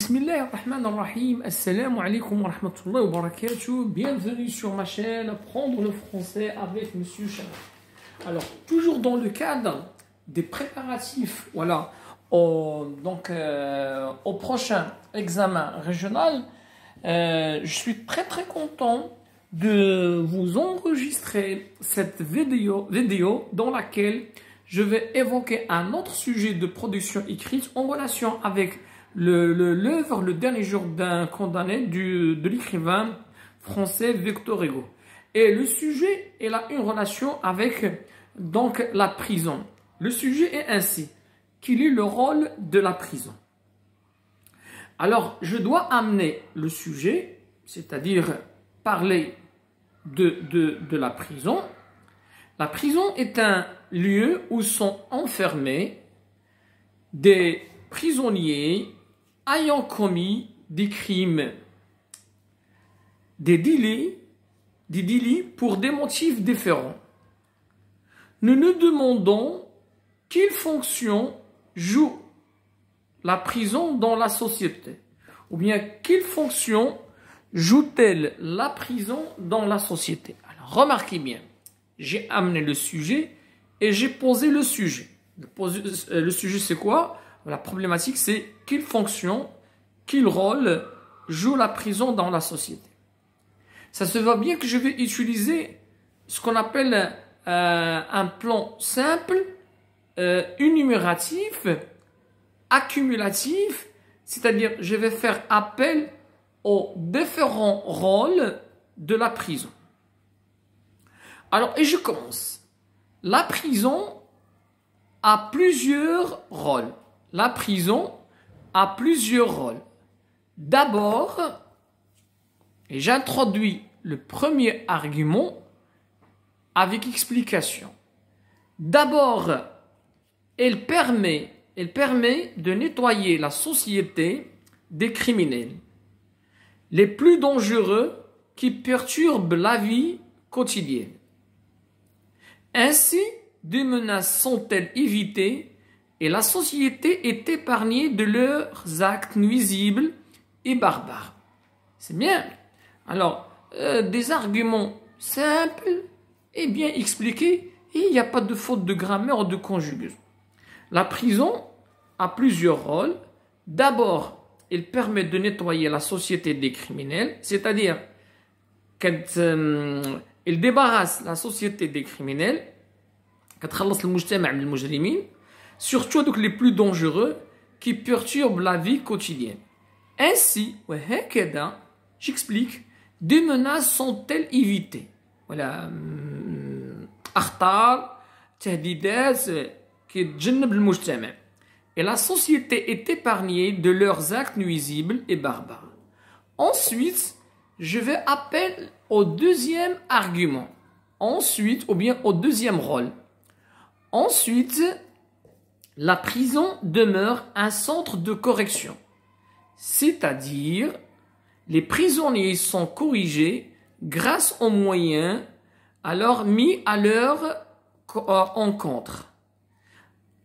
Bismillahirrahmanirrahim. Assalamu alaikum wa rahmatullahi wa barakatuh. Bienvenue sur ma chaîne Apprendre le français avec Monsieur Sharaf. Alors, toujours dans le cadre des préparatifs, voilà, au prochain examen régional, je suis très content de vous enregistrer cette vidéo dans laquelle je vais évoquer un autre sujet de production écrite en relation avec l'œuvre Le dernier jour d'un condamné de l'écrivain français Victor Hugo. Et le sujet, il a une relation avec donc la prison. Le sujet est ainsi: quel est le rôle de la prison? Alors, je dois amener le sujet, c'est-à-dire parler de la prison. La prison est un lieu où sont enfermés des prisonniers ayant commis des crimes, des délits pour des motifs différents. Nous nous demandons quelle fonction joue la prison dans la société, ou bien quelle fonction joue-t-elle la prison dans la société. Alors, remarquez bien, j'ai amené le sujet et j'ai posé le sujet. Le sujet, c'est quoi? La problématique, c'est quelle fonction, quel rôle joue la prison dans la société. Ça se voit bien que je vais utiliser ce qu'on appelle un plan simple, énumératif, accumulatif, c'est-à-dire je vais faire appel aux différents rôles de la prison. Alors, et je commence. La prison a plusieurs rôles. La prison a plusieurs rôles. D'abord, et j'introduis le premier argument avec explication. D'abord, elle permet de nettoyer la société des criminels les plus dangereux qui perturbent la vie quotidienne. Ainsi, des menaces sont-elles évitées et la société est épargnée de leurs actes nuisibles et barbares. C'est bien. Alors, des arguments simples et bien expliqués, et il n'y a pas de faute de grammaire ou de conjugaison. La prison a plusieurs rôles. D'abord, elle permet de nettoyer la société des criminels, c'est-à-dire qu'elle débarrasse la société des criminels, surtout donc les plus dangereux qui perturbent la vie quotidienne. Ainsi, j'explique, des menaces sont-elles évitées? Voilà, et la société est épargnée de leurs actes nuisibles et barbares. Ensuite, je vais appeler au deuxième argument. Ensuite, ou bien au deuxième rôle. Ensuite, la prison demeure un centre de correction. C'est-à-dire, les prisonniers sont corrigés grâce aux moyens alors mis à leur encontre.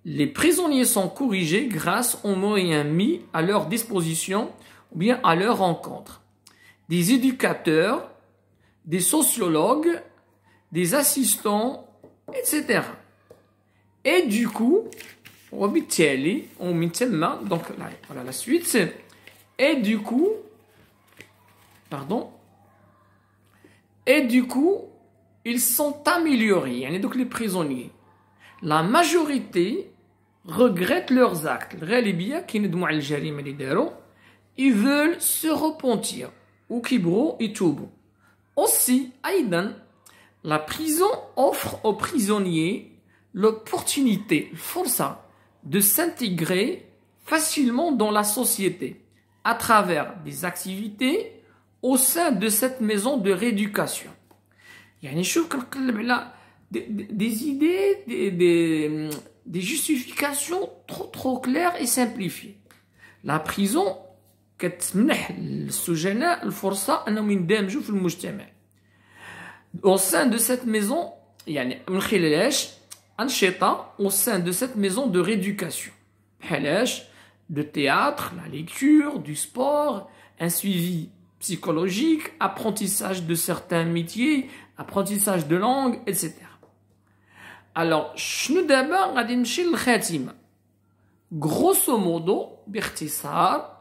Les prisonniers sont corrigés grâce aux moyens mis à leur disposition ou bien à leur rencontre. Des éducateurs, des sociologues, des assistants, etc. Et du coup, donc voilà la suite. Et du coup, ils sont améliorés. Donc les prisonniers, la majorité regrettent leurs actes. Ils veulent se repentir. Aussi, la prison offre aux prisonniers l'opportunité, de s'intégrer facilement dans la société à travers des activités au sein de cette maison de rééducation. Des idées, des justifications trop claires et simplifiées. La prison كتمنح للسجناء الفرصة أنهم يندمجوا في المجتمع. Au sein de cette maison, من خلال أنشطة au sein de cette maison de rééducation. بحال de théâtre, la lecture, du sport, un suivi psychologique, apprentissage de certains métiers, apprentissage de langue, etc. Alors, شنو دابا غادي نمشي للخاتمة. Grosso modo, باختصار,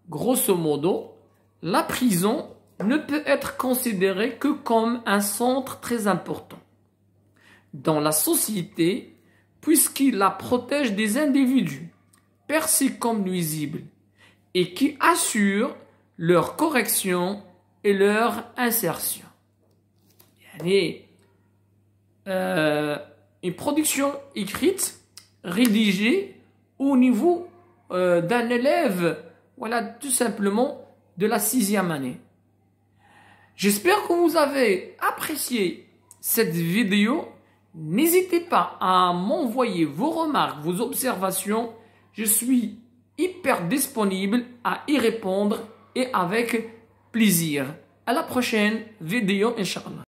grosso modo, la prison ne peut être considérée que comme un centre très important dans la société, puisqu'il la protège des individus perçus comme nuisibles et qui assure leur correction et leur insertion. Une production écrite, rédigée au niveau d'un élève, voilà, tout simplement de la 6e année. J'espère que vous avez apprécié cette vidéo. N'hésitez pas à m'envoyer vos remarques, vos observations. Je suis hyper disponible à y répondre et avec plaisir. À la prochaine vidéo, Inch'Allah.